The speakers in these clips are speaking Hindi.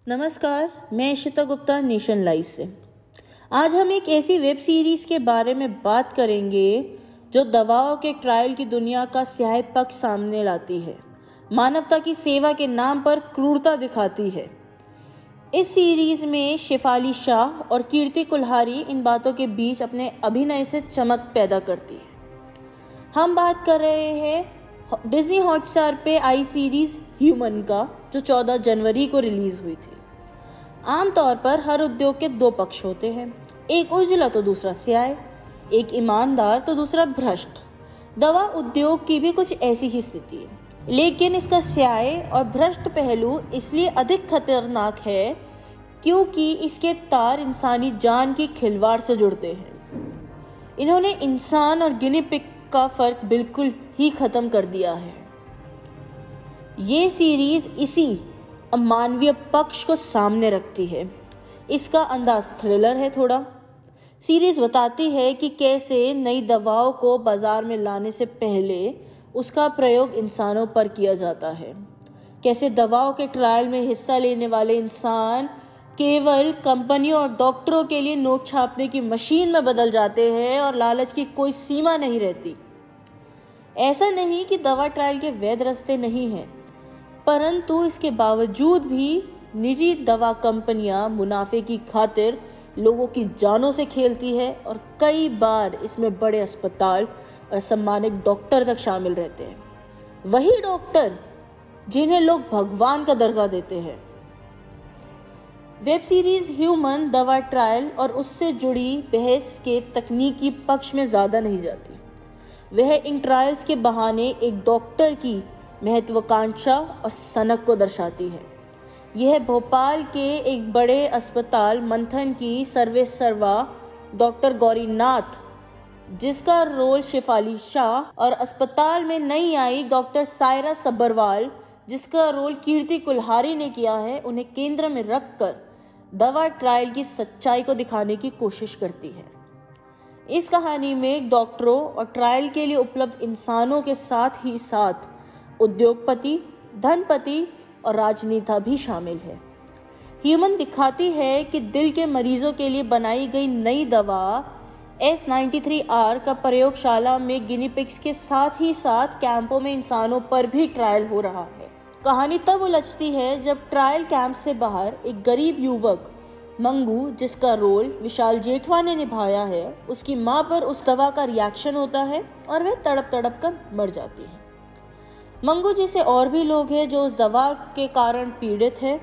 नमस्कार, मैं इशिता गुप्ता नेशन लाइव से। आज हम एक ऐसी वेब सीरीज के बारे में बात करेंगे जो दवाओं के ट्रायल की दुनिया का स्याह पक्ष सामने लाती है, मानवता की सेवा के नाम पर क्रूरता दिखाती है। इस सीरीज में शेफाली शाह और कीर्ति कुल्हारी इन बातों के बीच अपने अभिनय से चमक पैदा करती है। हम बात कर रहे हैं डिज्नी हॉटस्टार पे आई सीरीज ह्यूमन का, जो 14 जनवरी को रिलीज हुई थी। आमतौर पर हर उद्योग के दो पक्ष होते हैं, एक उजला तो दूसरा स्याह, एक ईमानदार तो दूसरा भ्रष्ट। दवा उद्योग की भी कुछ ऐसी ही स्थिति है, लेकिन इसका स्याह और भ्रष्ट पहलू इसलिए अधिक खतरनाक है क्योंकि इसके तार इंसानी जान की खिलवाड़ से जुड़ते हैं। इन्होंने इंसान और गिनी पिग का फर्क बिल्कुल ही खत्म कर दिया है। ये सीरीज इसी अमानवीय पक्ष को सामने रखती है। इसका अंदाज थ्रिलर है थोड़ा। सीरीज बताती है कि कैसे नई दवाओं को बाजार में लाने से पहले उसका प्रयोग इंसानों पर किया जाता है, कैसे दवाओं के ट्रायल में हिस्सा लेने वाले इंसान केवल कंपनियों और डॉक्टरों के लिए नोट छापने की मशीन में बदल जाते हैं और लालच की कोई सीमा नहीं रहती। ऐसा नहीं कि दवा ट्रायल के वैध रास्ते नहीं हैं, परंतु इसके बावजूद भी निजी दवा कंपनियां मुनाफे की खातिर लोगों की जानों से खेलती है और कई बार इसमें बड़े अस्पताल और सम्मानित डॉक्टर तक शामिल रहते हैं। वही डॉक्टर जिन्हें लोग भगवान का दर्जा देते हैं। वेब सीरीज ह्यूमन दवा ट्रायल और उससे जुड़ी बहस के तकनीकी पक्ष में ज़्यादा नहीं जाती। वह इन ट्रायल्स के बहाने एक डॉक्टर की महत्वाकांक्षा और सनक को दर्शाती है। यह भोपाल के एक बड़े अस्पताल मंथन की सर्वेसर्वा डॉक्टर गौरीनाथ, जिसका रोल शेफाली शाह, और अस्पताल में नई आई डॉक्टर सायरा सब्बरवाल, जिसका रोल कीर्ति कुल्हारी ने किया है, उन्हें केंद्र में रखकर दवा ट्रायल की सच्चाई को दिखाने की कोशिश करती है। इस कहानी में डॉक्टरों और ट्रायल के लिए उपलब्ध इंसानों के साथ ही साथ उद्योगपति, धनपति और राजनेता भी शामिल है। ह्यूमन दिखाती है कि दिल के मरीजों के लिए बनाई गई नई दवा S93R का प्रयोगशाला में गिनी पिग्स के साथ ही साथ कैंपों में इंसानों पर भी ट्रायल हो रहा है। कहानी तब उलझती है जब ट्रायल कैंप से बाहर एक गरीब युवक मंगू, जिसका रोल विशाल जेठवा ने निभाया है, उसकी मां पर उस दवा का रिएक्शन होता है और वह तड़प तड़प कर मर जाती है। मंगू जैसे और भी लोग हैं जो उस दवा के कारण पीड़ित है,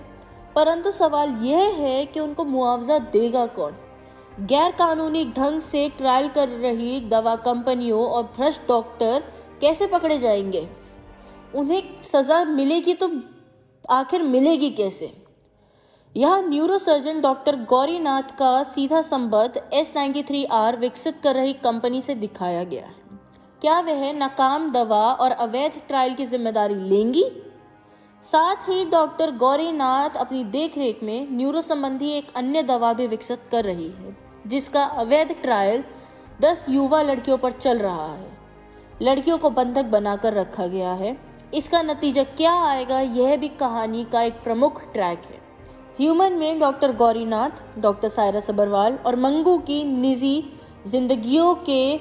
परंतु सवाल यह है कि उनको मुआवजा देगा कौन? गैर कानूनी ढंग से ट्रायल कर रही दवा कंपनियों और भ्रष्ट डॉक्टर कैसे पकड़े जाएंगे? उन्हें सजा मिलेगी तो आखिर मिलेगी कैसे? यहाँ न्यूरोसर्जन डॉक्टर गौरीनाथ का सीधा संबंध S93R विकसित कर रही कंपनी से दिखाया गया है। क्या वह नाकाम दवा और अवैध ट्रायल की जिम्मेदारी लेंगी? साथ ही डॉक्टर गौरीनाथ अपनी देखरेख में न्यूरो संबंधी एक अन्य दवा भी विकसित कर रही है, जिसका अवैध ट्रायल 10 युवा लड़कियों पर चल रहा है। लड़कियों को बंधक बनाकर रखा गया है। इसका नतीजा क्या आएगा, यह भी कहानी का एक प्रमुख ट्रैक है। ह्यूमन में डॉक्टर गौरीनाथ, डॉक्टर सायरा सब्बरवाल और मंगू की निजी जिंदगियों के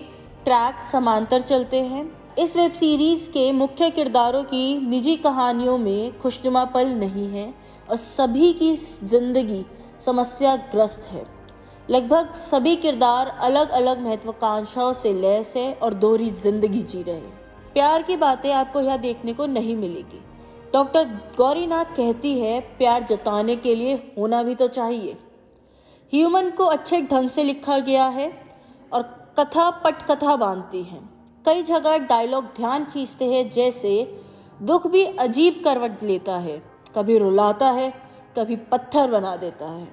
ट्रैक समांतर चलते हैं। इस वेब सीरीज के मुख्य किरदारों की निजी कहानियों में खुशनुमा पल नहीं है और सभी की जिंदगी समस्याग्रस्त है। लगभग सभी किरदार अलग अलग महत्वाकांक्षाओं से लैस है और दोहरी जिंदगी जी रहे हैं। प्यार की बातें आपको यहाँ देखने को नहीं मिलेगी। डॉक्टर गौरीनाथ कहती है, प्यार जताने के लिए होना भी तो चाहिए। ह्यूमन को अच्छे ढंग से लिखा गया है और कथा पटकथा बांधती है। कई जगह डायलॉग ध्यान खींचते हैं, जैसे दुख भी अजीब करवट लेता है, कभी रुलाता है, कभी पत्थर बना देता है।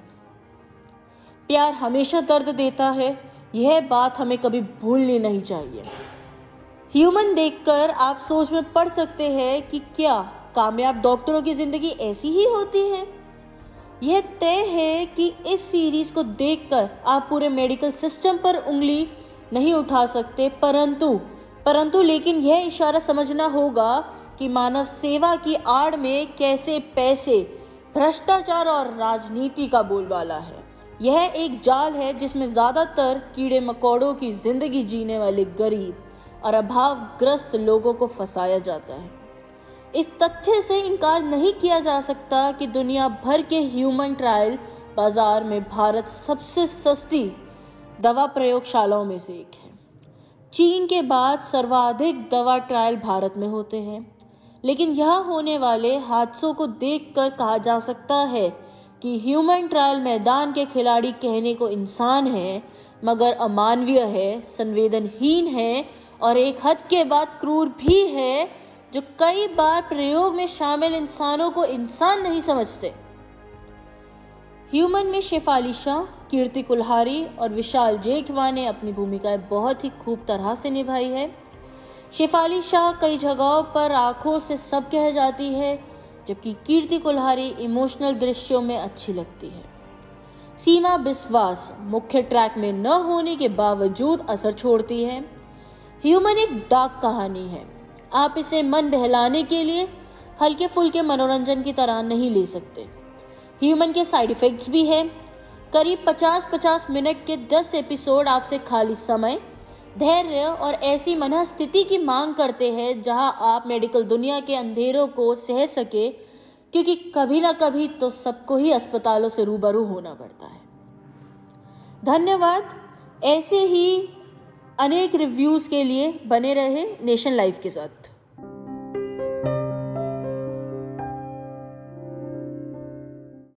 प्यार हमेशा दर्द देता है, यह बात हमें कभी भूलनी नहीं चाहिए। ह्यूमन देखकर आप सोच में पड़ सकते हैं कि क्या कामयाब डॉक्टरों की जिंदगी ऐसी ही होती है? यह तय है कि इस सीरीज को देखकर आप पूरे मेडिकल सिस्टम पर उंगली नहीं उठा सकते, परंतु लेकिन यह इशारा समझना होगा कि मानव सेवा की आड़ में कैसे पैसे भ्रष्टाचार और राजनीति का बोलबाला है। यह एक जाल है जिसमें ज्यादातर कीड़े मकोड़ों की जिंदगी जीने वाले गरीब और अभावग्रस्त लोगों को फंसाया जाता है। इस तथ्य से इनकार नहीं किया जा सकता कि दुनिया भर के ह्यूमन ट्रायल बाजार में भारत सबसे सस्ती दवा प्रयोगशालाओं में से एक है। चीन के बाद सर्वाधिक दवा ट्रायल भारत में होते हैं, लेकिन यहाँ होने वाले हादसों को देखकर कहा जा सकता है कि ह्यूमन ट्रायल मैदान के खिलाड़ी कहने को इंसान है, मगर अमानवीय है, संवेदनहीन है और एक हद के बाद क्रूर भी है, जो कई बार प्रयोग में शामिल इंसानों को इंसान नहीं समझते। ह्यूमन में शेफाली शाह, कीर्ति कुल्हारी और विशाल जेठवा ने अपनी भूमिकाएं बहुत ही खूब तरह से निभाई है। शेफाली शाह कई जगहों पर आंखों से सब कह जाती है, जबकि कीर्ति कुल्हारी इमोशनल दृश्यों में अच्छी लगती है। सीमा बिस्वास मुख्य ट्रैक में न होने के बावजूद असर छोड़ती है। ह्यूमन एक डार्क कहानी है, आप इसे मन बहलाने के लिए हल्के फुल्के मनोरंजन की तरह नहीं ले सकते। ह्यूमन के साइड इफेक्ट्स भी है। करीब 50-50 मिनट के 10 एपिसोड आपसे खाली समय, धैर्य और ऐसी मनस्थिति की मांग करते हैं जहां आप मेडिकल दुनिया के अंधेरों को सह सके, क्योंकि कभी ना कभी तो सबको ही अस्पतालों से रूबरू होना पड़ता है। धन्यवाद। ऐसे ही अनेक रिव्यूज के लिए बने रहे नेशन लाइव के साथ।